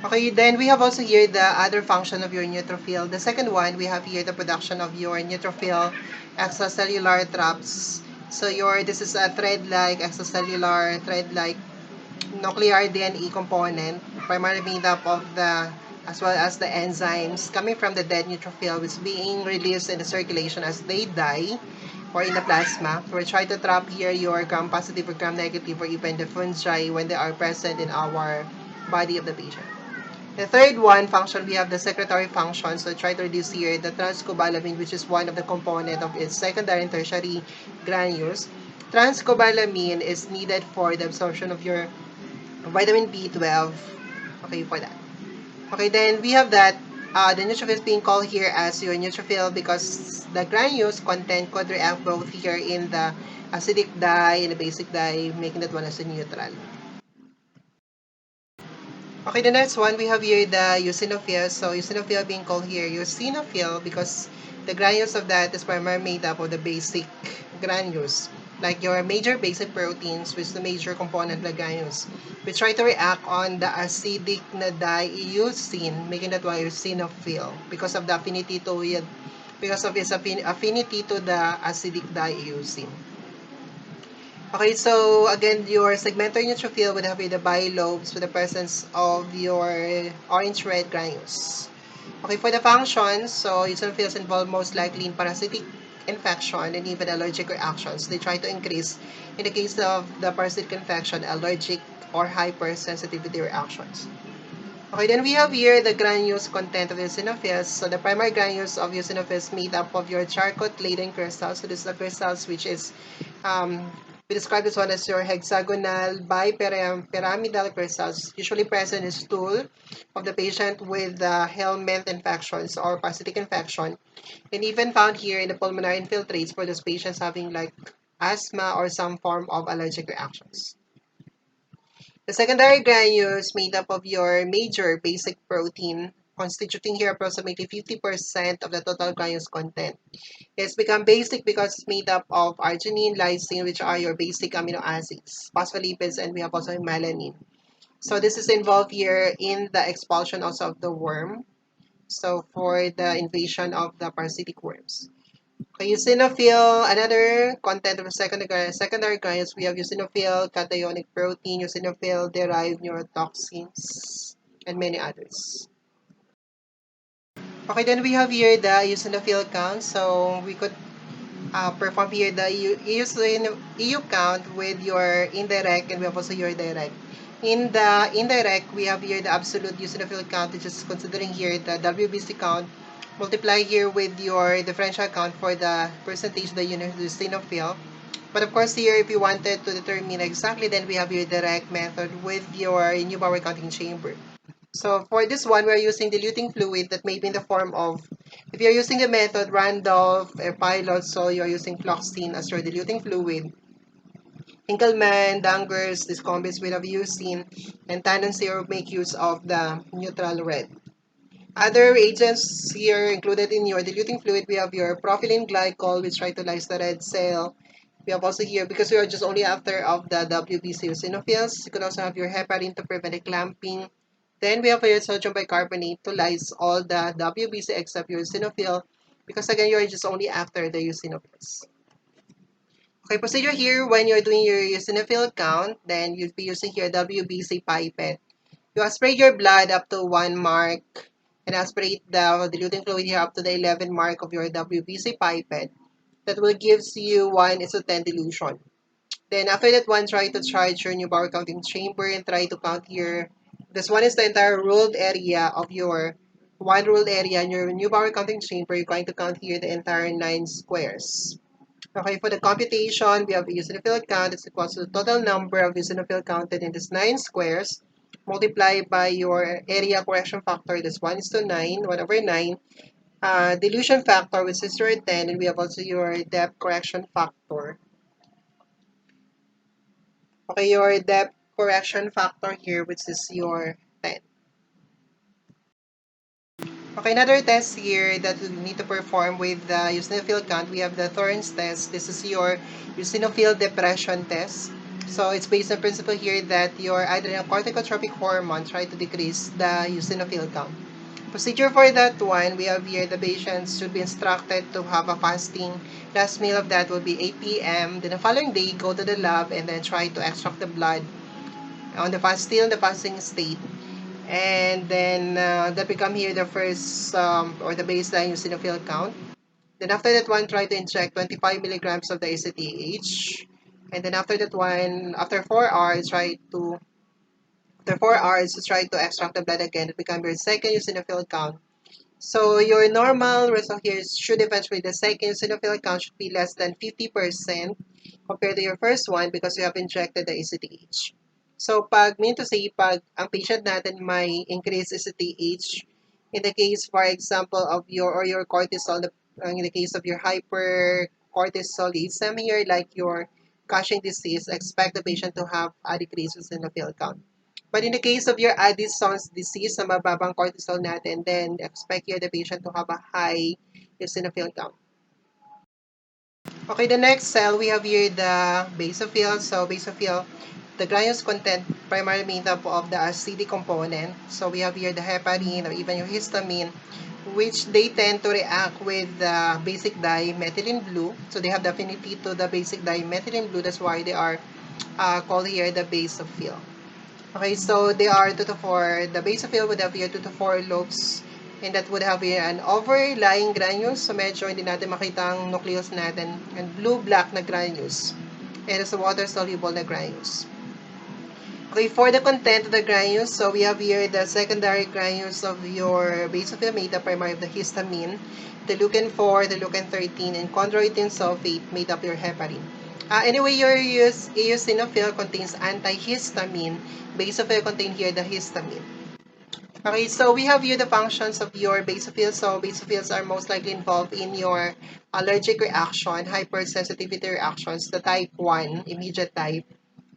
Okay, then we have also here the other function of your neutrophil. The second one, we have here the production of your neutrophil extracellular traps. So this is a thread-like extracellular thread-like nuclear DNA component, primarily made up of as well as the enzymes coming from the dead neutrophil, which is being released in the circulation as they die or in the plasma. We're trying to trap here your gram-positive or gram-negative or even the fungi when they are present in our body of the patient. The third one function, we have the secretory function. So try to reduce here the transcobalamin, which is one of the component of its secondary and tertiary granules. Transcobalamin is needed for the absorption of your vitamin B12. Okay, for that. Okay, then we have that the neutrophil is being called here as your neutrophil because the granules content could react both here in the acidic dye and the basic dye, making that one as a neutral. Okay, the next one, we have here the eosinophil. So eosinophil being called here eosinophil because the granules of that is primarily made up of the basic granules, like your major basic proteins, which is the major component of the granules, which try to react on the acidic na dieucine, making that one eosinophil because of the affinity to it, because of its affinity to the acidic dieucine. Okay, so again, your segmental neutrophil would have the bilobes with the presence of your orange-red granules. Okay, for the functions, so eosinophils involve most likely in parasitic infection and even allergic reactions. They try to increase, in the case of the parasitic infection, allergic or hypersensitivity reactions. Okay, then we have here the granules content of eosinophils. So the primary granules of eosinophils made up of your charcot-laden crystals. So this is the crystals which is we describe this one as your hexagonal bipyramidal crystals, usually present in stool of the patient with helminth infections or parasitic infection, and even found here in the pulmonary infiltrates for those patients having like asthma or some form of allergic reactions. The secondary granules made up of your major basic protein, constituting here approximately 50% of the total granules content. It's become basic because it's made up of arginine, lysine, which are your basic amino acids, phospholipids, and we have also melanin. So this is involved here in the expulsion also of the worm. So for the invasion of the parasitic worms. Okay, eosinophil, another content of secondary granules, we have eosinophil, cationic protein, eosinophil-derived neurotoxins, and many others. Okay, then we have here the eosinophil count. So we could perform here the EU count with your indirect and we have also your direct. In the indirect, we have here the absolute eosinophil count, which is considering here the WBC count. Multiply here with your differential count for the percentage of the eosinophil. But of course here, if you wanted to determine exactly, then we have your direct method with your Neubauer counting chamber. So for this one, we're using diluting fluid that may be in the form of, if you're using the method Randolph or Pilot, so you're using fluoxetine as your diluting fluid. Hinkelmann, Dangers, this combines with Aviusin, and Tandem syrup make use of the neutral red. Other agents here included in your diluting fluid, we have your propylene glycol, which try to lyse the red cell. We have also here, because we are just only after of the WBC eosinophils, you could also have your heparin to prevent the clamping. Then we have your sodium bicarbonate to lyse all the WBC except your eosinophil, because again, you're just only after the eosinophils. Okay, procedure here, when you're doing your eosinophil count, then you'd be using your WBC pipette. You aspirate your blood up to 1 mark and aspirate the diluting fluid here up to the 11 mark of your WBC pipette. That will gives you 1:10 dilution. Then after that one, try to charge your Neubauer counting chamber and try to count here. This one is the entire ruled area of your one ruled area in your Neubauer counting chamber. You're going to count here the entire 9 squares. Okay, for the computation, we have the eosinophil count. It's equal to the total number of eosinophil counted in this 9 squares multiplied by your area correction factor. That's 1:9, 1 over 9. Dilution factor, which is your 10, and we have also your depth correction factor. Okay, your depth correction factor here, which is your 10. Okay, another test here that we need to perform with the eosinophil count, we have the Thorne's test. This is your eosinophil depression test. So it's based on principle here that your adrenocorticotropic hormone try to decrease the eosinophil count. Procedure for that one, we have here the patients should be instructed to have a fasting. Last meal of that will be 8 p.m. Then the following day, go to the lab and then try to extract the blood on the still in the fasting state. And then that become here the first or the baseline eosinophil count. Then after that one, try to inject 25 milligrams of the ACTH. And then after that one, after 4 hours, try to extract the blood again. It become your second eosinophil count. So your normal result here should eventually the second eosinophil count should be less than 50% compared to your first one because you have injected the ACTH. So mean to say, pag ang patient natin may increase ACTH, in the case, for example, of your cortisol, in the case of your hypercortisolism here, like your Cushing disease, expect the patient to have a decrease in the pill count. But in the case of your Addison's disease, sa mababang cortisol natin, then expect here the patient to have a high eosinophil count. Okay, the next cell, we have here the basophil. So basophil, the granules content primarily made up of the acidic component. So we have here the heparin or even your histamine, which they tend to react with the basic dye methylene blue. So they have the affinity to the basic dye methylene blue. That's why they are called here the basophil. Okay, so they are 2 to 4. The basophil would have here 2 to 4 lobes, and that would have here an overlying granules. So medyo hindi natin makita ang nucleus natin. And blue-black na granules. And it's a water-soluble na granules. Okay, for the content of the granules, so we have here the secondary granules of your basophil made up primarily of the histamine, the leukin-4, the leukin-13, and chondroitin sulfate made up your heparin. Anyway, your eosinophil contains antihistamine. Basophil contain here the histamine. Okay, so we have here the functions of your basophils. So basophils are most likely involved in your allergic reaction, hypersensitivity reactions, the type 1, immediate type.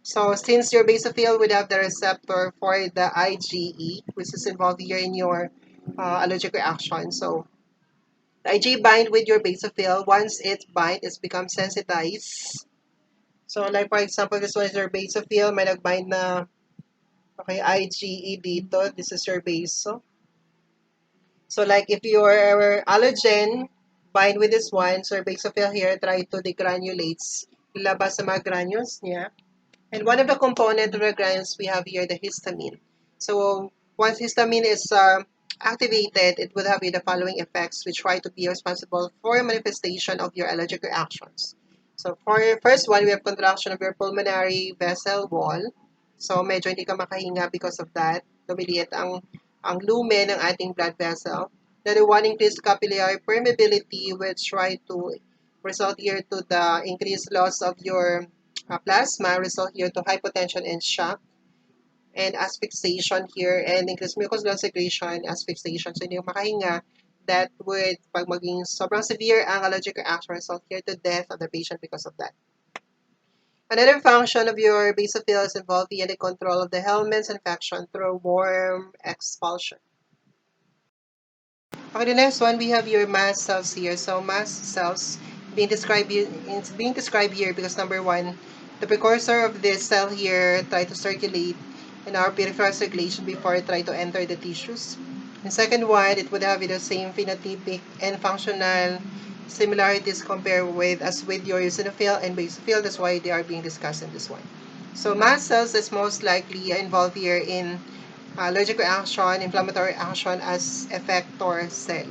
So since your basophil would have the receptor for the IgE, which is involved here in your allergic reaction. So the IgE bind with your basophil. Once it bind, it's become sensitized. So like for example, this one is your basophil, may nagbind na okay, IgE dito. This is your baso. So like if your allergen bind with this one, so your basophil here try to degranulates, ilabas sa mga granules niya. And one of the component of the granules we have here the histamine. So once histamine is activated, it will have the following effects which try to be responsible for manifestation of your allergic reactions. So for your first one, we have contraction of your pulmonary vessel wall. So medyo hindi ka makahinga because of that. Lumiliit ang lumen ng ating blood vessel. Then one, increased capillary permeability which try to result here to the increased loss of your plasma, result here to hypotension and shock, and asphyxiation here, and increased mucous gland secretion, asphyxiation. So hindi ko makahinga, that would, pag maging sobrang severe ang allergic reaction, result here to death of the patient because of that. Another function of your basophil is involved in the control of the helminths infection through worm expulsion. Okay, the next one, we have your mast cells here. So mast cells it's being described here because number one, the precursor of this cell here try to circulate in our peripheral circulation before it try to enter the tissues. The second one, it would have the same phenotypic and functional similarities compared with as with your eosinophil and basophil. That's why they are being discussed in this one. So mast cells is most likely involved here in allergic reaction, inflammatory reaction as effector cell.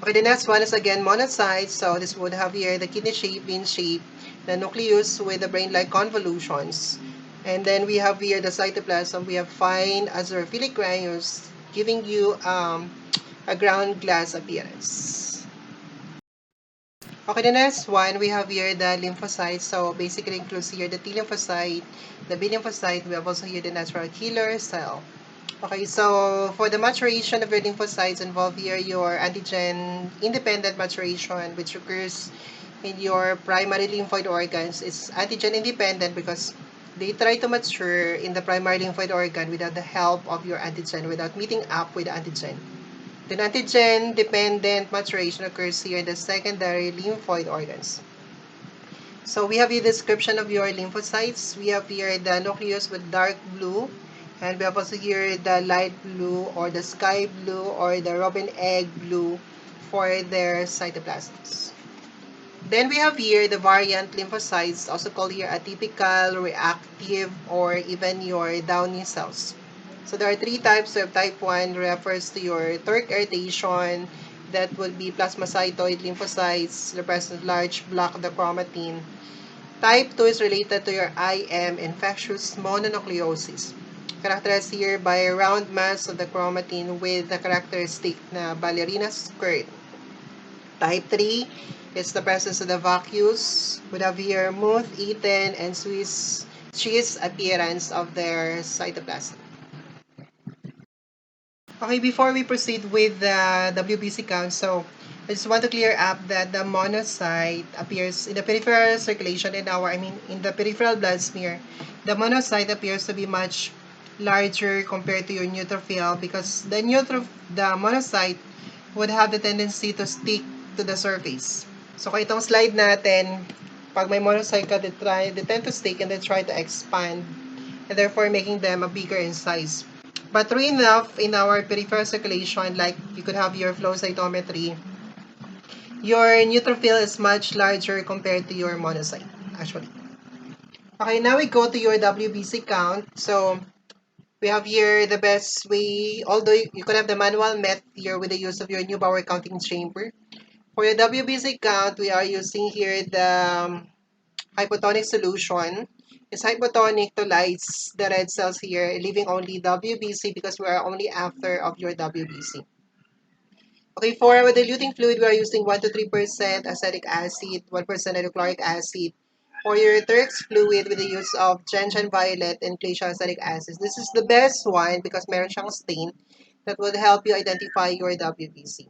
Okay, the next one is again monocytes. So this would have here the kidney shape, vein shape, the nucleus with the brain-like convolutions. And then we have here the cytoplasm. We have fine azurophilic granules giving you a ground glass appearance. Okay, the next one, we have here the lymphocytes. So basically includes here the T lymphocyte, the B lymphocyte. We have also here the natural killer cell. Okay, so for the maturation of your lymphocytes, involve here your antigen-independent maturation, which occurs in your primary lymphoid organs. It's antigen-independent because they try to mature in the primary lymphoid organ without the help of your antigen, without meeting up with the antigen. The antigen-dependent maturation occurs here in the secondary lymphoid organs. So we have the description of your lymphocytes. We have here the nucleus with dark blue. And we have also here the light blue or the sky blue or the robin egg blue for their cytoplasms. Then we have here the variant lymphocytes, also called here atypical, reactive, or even your downy cells. So there are three types. So type 1 refers to your toric irritation. That would be plasmacytoid lymphocytes, represent large block of the chromatin. Type 2 is related to your IM, infectious mononucleosis, characterized here by a round mass of the chromatin with the characteristic na ballerina skirt. Type 3 is the presence of the vacuous, with a here moth-eaten and Swiss cheese appearance of their cytoplasm. Okay, before we proceed with the WBC count, so I just want to clear up that the monocyte appears in the peripheral circulation in the peripheral blood smear. The monocyte appears to be much larger compared to your neutrophil because the monocyte would have the tendency to stick to the surface. So kung itong slide natin, pag may monocyte ka, they tend to stick and they try to expand, and therefore making them a bigger in size. But true enough, in our peripheral circulation, like you could have your flow cytometry, your neutrophil is much larger compared to your monocyte, actually. Okay, now we go to your WBC count. So we have here the best way, although you could have the manual method here with the use of your Neubauer counting chamber. For your WBC count, we are using here the hypotonic solution. It's hypotonic to lyse the red cells here, leaving only WBC because we are only after of your WBC. Okay, for our diluting fluid, we are using 1 to 3% acetic acid, 1% hydrochloric acid. For your Turks fluid with the use of gentian violet and glacial acetic acid. This is the best one because meron siyang stain that would help you identify your WBC.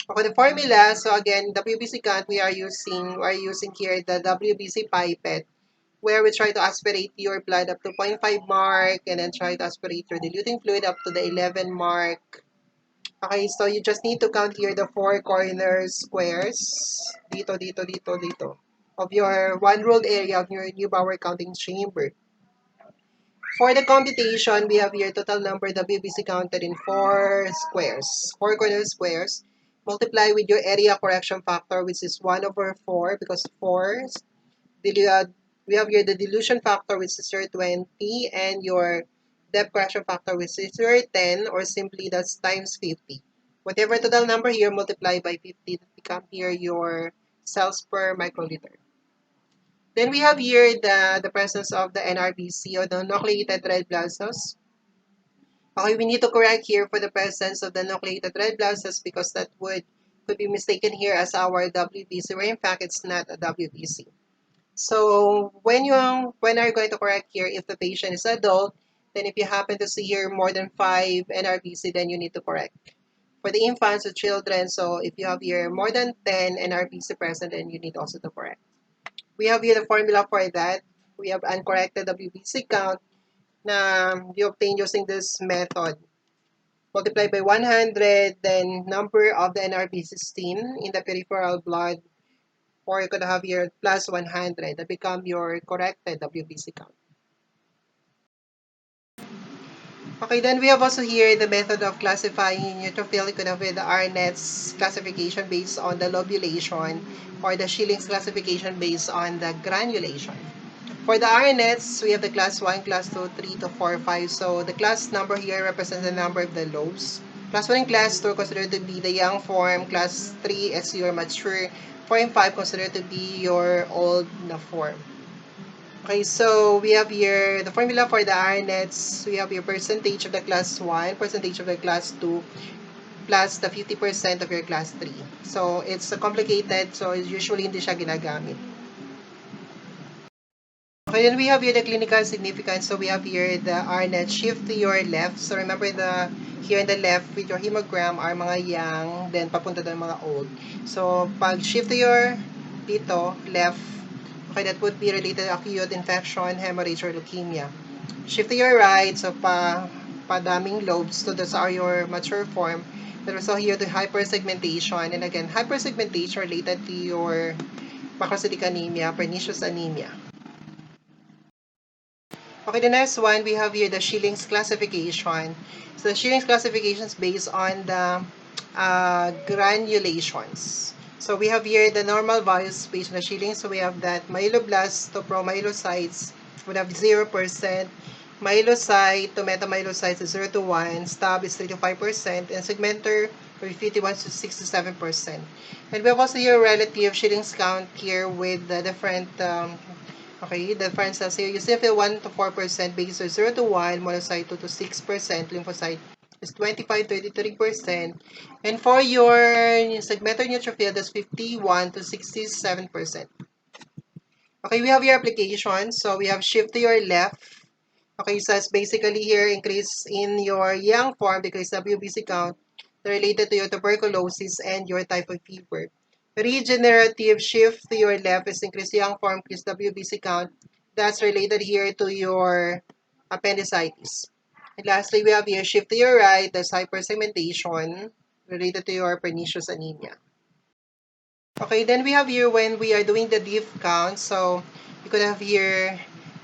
Okay, the formula, so again, WBC count, we are using here the WBC pipette where we try to aspirate your blood up to 0.5 mark and then try to aspirate your diluting fluid up to the 11 mark. Okay, so you just need to count here the four corner squares. Dito, dito, dito, dito. Of your one ruled area of your Neubauer counting chamber. For the computation, we have here total number WBC counted in four squares. Four corner squares. Multiply with your area correction factor, which is 1 over 4 because 4. We have here the dilution factor, which is your 20, and your depth correction factor, which is your 10, or simply that's times 50. Whatever total number here, multiply by 50 to become here your cells per microliter. Then we have here the presence of the NRBC, or the nucleated red blood cells. Okay, we need to correct here for the presence of the nucleated red blood cells because that could be mistaken here as our WBC, where in fact it's not a WBC. So when are you going to correct here if the patient is adult, then if you happen to see here more than 5 NRBC, then you need to correct. For the infants or children, so if you have here more than 10 NRBC present, then you need also to correct. We have here the formula for that. We have uncorrected WBC count na you obtain using this method. Multiply by 100, then number of the NRBC seen in the peripheral blood, or you could have here plus 100 that become your corrected WBC count. Okay, then we have also here the method of classifying neutrophil. You could have the Arnett's classification based on the lobulation or the Schilling's classification based on the granulation. For the Arnett's, we have the class 1, class 2, 3 to 4, 5. So the class number here represents the number of the lobes. Class 1 and class 2 are considered to be the young form. Class 3 is your mature. 4 and 5 considered to be your old na form. Okay, so we have here the formula for the Arnett's. We have your percentage of the class 1, percentage of the class 2, plus the 50% of your class 3. So it's complicated, so usually hindi siya ginagamit. Okay, then we have here the clinical significance. So we have here the Arnett shift to your left. So remember here in the left with your hemogram are mga young, then papunta doon mga old. So pag shift to your dito, left, okay, that would be related to acute infection, hemorrhage, or leukemia. Shift to your right, so padaming lobes, so those are your mature form. Then also here the hypersegmentation, and again, hypersegmentation related to your macrocytic anemia, pernicious anemia. Okay, the next one, we have here the Schilling's classification. So the Schilling's classification is based on the granulations. So we have here the normal values based on the Schilling. So we have that myeloblast to promyelocytes would have 0%, myelocyte to metamyelocytes is 0 to 1, stub is 3 to 5%, and segmentar or 51 to 6 to 7%. And we have also here relative Schilling's count here with the different okay, the different cells here. Eosinophil 1 to 4%, base are 0 to 1, monocyte 2 to 6%, lymphocyte is 25-33%. And for your segmental neutrophil, that's 51 to 67%. Okay, we have your application. So we have shift to your left. Okay, so it's basically here increase in your young form because WBC count related to your tuberculosis and your typhoid fever. Regenerative shift to your left is increase young form increase WBC count. That's related here to your appendicitis. And lastly, we have here shift to your right, that's hypersegmentation related to your pernicious anemia. Okay, then we have here when we are doing the diff count. So you could have here,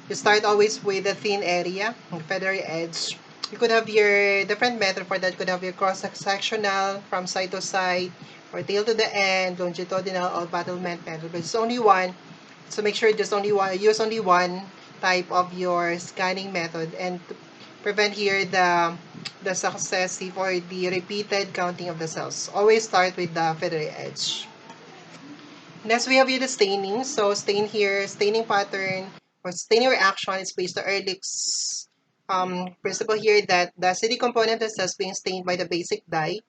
you start always with the thin area, the feathery edge. You could have your different method for that. You could have your cross-sectional from side to side, or tail to the end, longitudinal, or battlement method. But it's only one. So make sure just only one, use only one type of your scanning method and to prevent here the successive or the repeated counting of the cells. Always start with the feathery edge. Next, we have here the staining. So, stain here, staining pattern or staining reaction is based on Ehrlich's principle here that the acidic component of the cells being stained by the basic dye.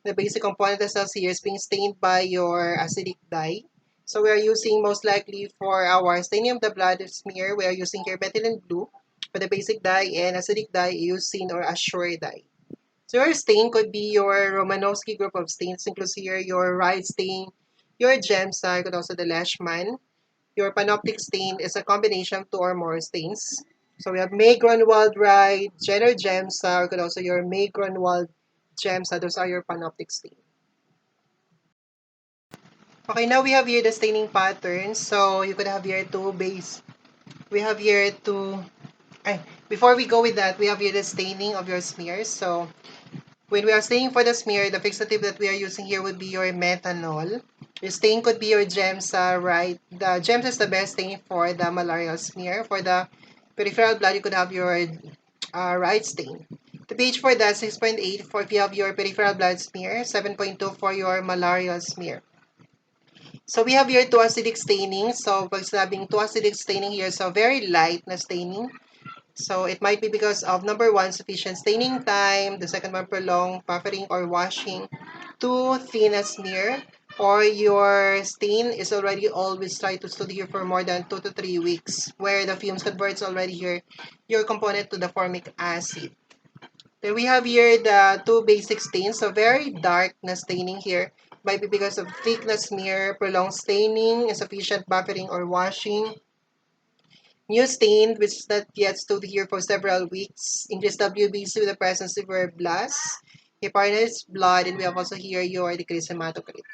The basic component of the cells here is being stained by your acidic dye. So, we are using most likely for our staining of the blood smear, we are using here methylene blue for the basic dye and acidic dye using or Assure dye. So your stain could be your Romanowski group of stains, includes here your Ride stain, your Gemsa, could also the Leishman. Your panoptic stain is a combination of two or more stains. So we have May Grunwald Ride, Jenner Gemsa, or could also your May Grunwald Gemsa. Those are your panoptic stain. Okay, now we have here the staining patterns. So you could have here two base. We have here two. Before we go with that, we have here the staining of your smears. So when we are staining for the smear, the fixative that we are using here would be your methanol. Your stain could be your GEMSA, right? The GEMSA is the best stain for the malarial smear. For the peripheral blood, you could have your right stain. The pH for that, 6.8 for if you have your peripheral blood smear, 7.2 for your malarial smear. So we have here two acidic staining. So pag sinabing two acidic staining here, so very light na staining. So it might be because of number one, sufficient staining time, the second one, prolonged buffering or washing, too thin a smear, or your stain is already always try to stood here for more than 2 to 3 weeks, where the fumes converts already here your component to the formic acid. Then we have here the two basic stains, so very dark na staining here, might be because of thick na smear, prolonged staining, insufficient buffering or washing, new stain, which is not yet stood here for several weeks. Increased WBC with the presence of blasts, heparinase blood, and we have also here your decreased hematocrit.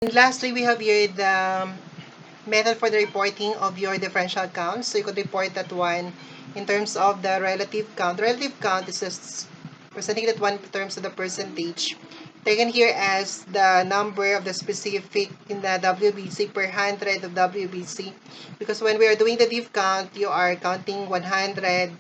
And lastly, we have here the method for the reporting of your differential counts. So you could report that one in terms of the relative count. Relative count is just presenting that one in terms of the percentage. Taken here as the number of the specific in the WBC per 100 of WBC. Because when we are doing the diff count, you are counting 100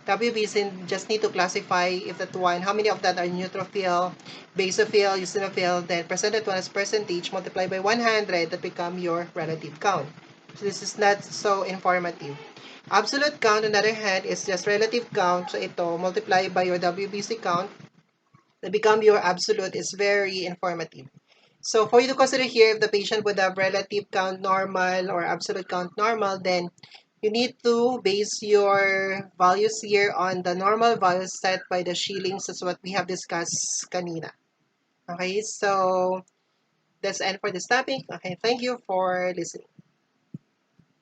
WBC and just need to classify if that one, how many of that are neutrophil, basophil, eosinophil, then present that one as percentage multiplied by 100 that become your relative count. So this is not so informative. Absolute count, on the other hand, is just relative count. So ito, multiplied by your WBC count, that become your absolute is very informative. So for you to consider here, if the patient would have relative count normal or absolute count normal, then you need to base your values here on the normal values set by the Schillings. That's what we have discussed kanina. Okay, so that's the end for this topic. Okay, thank you for listening.